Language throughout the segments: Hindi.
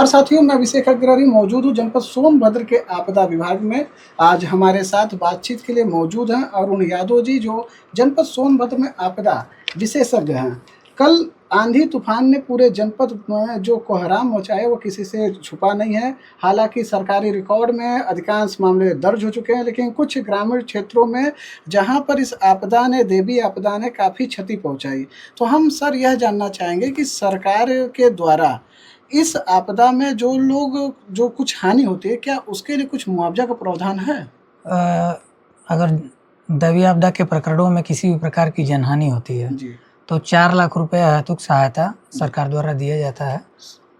साथियों, मैं अभिषेक अग्रवाल मौजूद हूँ जनपद सोनभद्र के आपदा विभाग में। आज हमारे साथ बातचीत के लिए मौजूद हैं अरुण यादव जी, जो जनपद सोनभद्र में आपदा विशेषज्ञ हैं। कल आंधी तूफान ने पूरे जनपद में जो कोहराम मचाया वो किसी से छुपा नहीं है। हालांकि सरकारी रिकॉर्ड में अधिकांश मामले दर्ज हो चुके हैं, लेकिन कुछ ग्रामीण क्षेत्रों में जहां पर इस देवी आपदा ने काफ़ी क्षति पहुंचाई। तो हम सर यह जानना चाहेंगे कि सरकार के द्वारा इस आपदा में जो कुछ हानि होती है, क्या उसके लिए कुछ मुआवजा का प्रावधान है? अगर दैवीय आपदा के प्रकरणों में किसी भी प्रकार की जनहानि होती है जी। तो 4 लाख रुपए अहेतुक सहायता सरकार द्वारा दिया जाता है।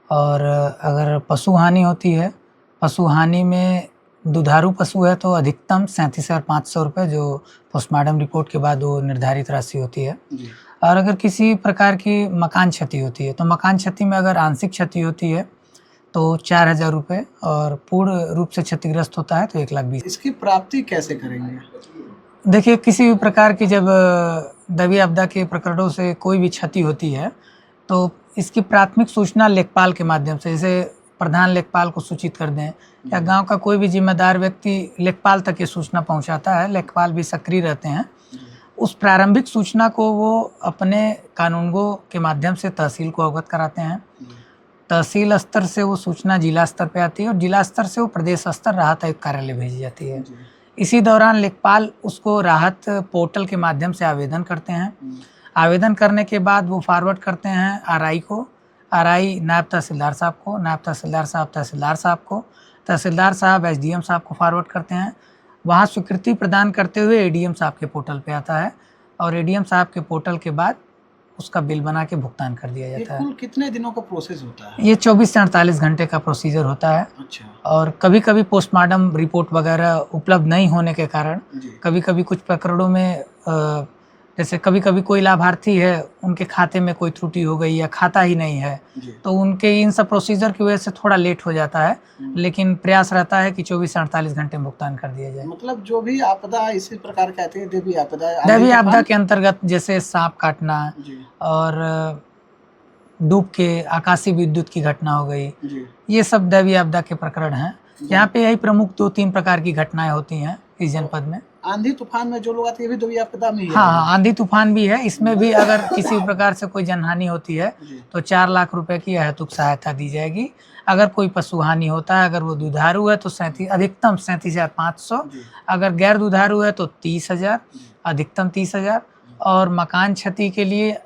और अगर पशु हानि होती है, पशु हानि में दुधारू पशु है तो अधिकतम 37,500 रुपये, जो पोस्टमार्टम रिपोर्ट के बाद वो निर्धारित राशि होती है। जी। और अगर किसी प्रकार की मकान क्षति होती है तो मकान क्षति में अगर आंशिक क्षति होती है तो 4,000 रुपये, और पूर्ण रूप से क्षतिग्रस्त होता है तो 1,20,000। इसकी प्राप्ति कैसे करेंगे? देखिए, किसी भी प्रकार की जब दैवीय आपदा के प्रकरणों से कोई भी क्षति होती है तो इसकी प्राथमिक सूचना लेखपाल के माध्यम से, जैसे प्रधान लेखपाल को सूचित कर दें या गांव का कोई भी जिम्मेदार व्यक्ति लेखपाल तक ये सूचना पहुंचाता है। लेखपाल भी सक्रिय रहते हैं। उस प्रारंभिक सूचना को वो अपने कानूनगो के माध्यम से तहसील को अवगत कराते हैं। तहसील स्तर से वो सूचना जिला स्तर पे आती है और जिला स्तर से वो प्रदेश स्तर राहत आयुक्त कार्यालय भेजी जाती है। इसी दौरान लेखपाल उसको राहत पोर्टल के माध्यम से आवेदन करते हैं। आवेदन करने के बाद वो फॉरवर्ड करते हैं आरआई को, आरआई नायब तहसीलदार साहब को, नायब तहसीलदार साहब तहसीलदार साहब को, तहसीलदार साहब एसडीएम साहब को फॉरवर्ड करते हैं। वहाँ स्वीकृति प्रदान करते हुए एडीएम साहब के पोर्टल पे आता है और एडीएम साहब के पोर्टल के बाद उसका बिल बना के भुगतान कर दिया जाता है। कुल कितने दिनों का प्रोसेस होता है? ये 24 से 48 घंटे का प्रोसीजर होता है। अच्छा। और कभी कभी पोस्टमार्टम रिपोर्ट वगैरह उपलब्ध नहीं होने के कारण कभी कभी कुछ प्रकरणों में जैसे कभी कभी कोई लाभार्थी है, उनके खाते में कोई त्रुटि हो गई या खाता ही नहीं है, तो उनके इन सब प्रोसीजर की वजह से थोड़ा लेट हो जाता है, लेकिन प्रयास रहता है कि 24 से 48 घंटे में भुगतान कर दिया जाए। मतलब जो भी आपदा इसी प्रकार कहते हैं देवी आपदा के अंतर्गत, जैसे सांप काटना और डूब के आकाशीय विद्युत की घटना हो गई, ये सब दैवीय आपदा के प्रकरण हैं। यहाँ पे यही प्रमुख 2-3 प्रकार की घटनाएं होती हैं इस जनपद में। आंधी तूफान में जो लोग आते हैं, ये भी दैवीय आपदा में ही है? हाँ, आंधी तूफान भी है। इसमें भी अगर किसी प्रकार से कोई जनहानि होती है तो 4 लाख रुपए की अहेतुक सहायता दी जाएगी। अगर कोई पशु हानि होता है, अगर वो दुधारू है तो अधिकतम 37,500, अगर गैर दुधारू है तो 30,000, अधिकतम 30,000, और मकान क्षति के लिए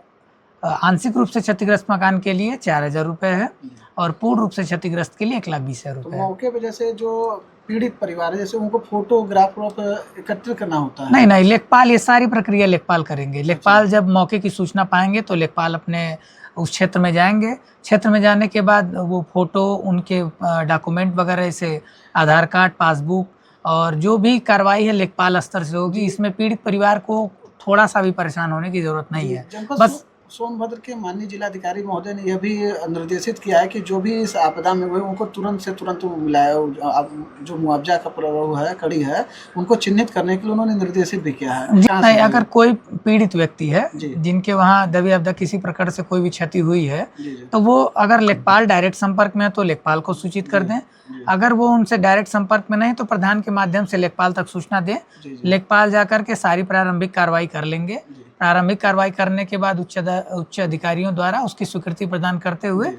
आंशिक रूप से क्षतिग्रस्त मकान के लिए 4,000 रुपये है और पूर्ण रूप से क्षतिग्रस्त के लिए 1,20,000 रुपये। तो मौके पे जैसे जो पीड़ित परिवार है, जैसे उनको फोटोग्राफ एकत्रित करना होता है? नहीं, लेखपाल ये सारी प्रक्रिया लेखपाल करेंगे। लेखपाल जब मौके की सूचना पाएंगे तो लेखपाल अपने उस क्षेत्र में जाएंगे। क्षेत्र में जाने के बाद वो फोटो, उनके डॉक्यूमेंट वगैरह, जैसे आधार कार्ड, पासबुक, और जो भी कार्रवाई है लेखपाल स्तर से होगी। इसमें पीड़ित परिवार को थोड़ा सा भी परेशान होने की जरूरत नहीं है। बस सोनभद्र के माननीय जिलाधिकारी महोदय ने यह भी निर्देशित किया है कि जो भी इस आपदा में हुए उनको तुरंत से तुरंत मिलाया, जो मुआवजा का प्रभाव है, कड़ी है, उनको चिन्हित करने के लिए उन्होंने निर्देशित भी किया है। नहीं, अगर कोई पीड़ित व्यक्ति है जिनके वहाँ दैवीय आपदा किसी प्रकार से कोई भी क्षति हुई है तो वो अगर लेखपाल डायरेक्ट संपर्क में है तो लेखपाल को सूचित कर दें। अगर वो उनसे डायरेक्ट संपर्क में नहीं तो प्रधान के माध्यम से लेखपाल तक सूचना दें। लेखपाल जाकर के सारी प्रारंभिक कार्रवाई कर लेंगे। प्रारंभिक कार्रवाई करने के बाद उच्च अधिकारियों द्वारा उसकी स्वीकृति प्रदान करते हुए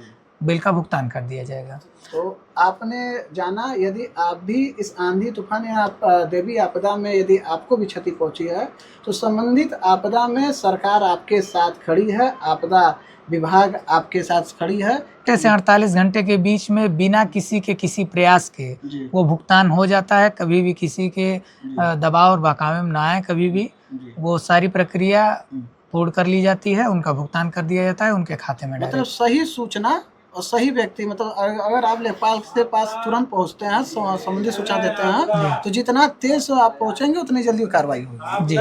बिल का भुगतान कर दिया जाएगा। तो आपने जाना, यदि आप भी इस आंधी तूफान या देवी आपदा में यदि आपको भी क्षति पहुंची है तो संबंधित आपदा में सरकार आपके साथ खड़ी है, आपदा विभाग आपके साथ खड़ी है। 48 से 48 घंटे के बीच में बिना किसी के किसी प्रयास के वो भुगतान हो जाता है। कभी भी किसी के दबाव और बहकावे में ना आए, कभी भी वो सारी प्रक्रिया पूर्ण कर ली जाती है, उनका भुगतान कर दिया जाता है उनके खाते में। मतलब सही सूचना और सही व्यक्ति, मतलब अगर आप लेखपाल के पास तुरंत पहुंचते हैं, संबंधित सूचना देते हैं, तो जितना तेज आप पहुंचेंगे उतनी जल्दी कार्रवाई होगी। जी।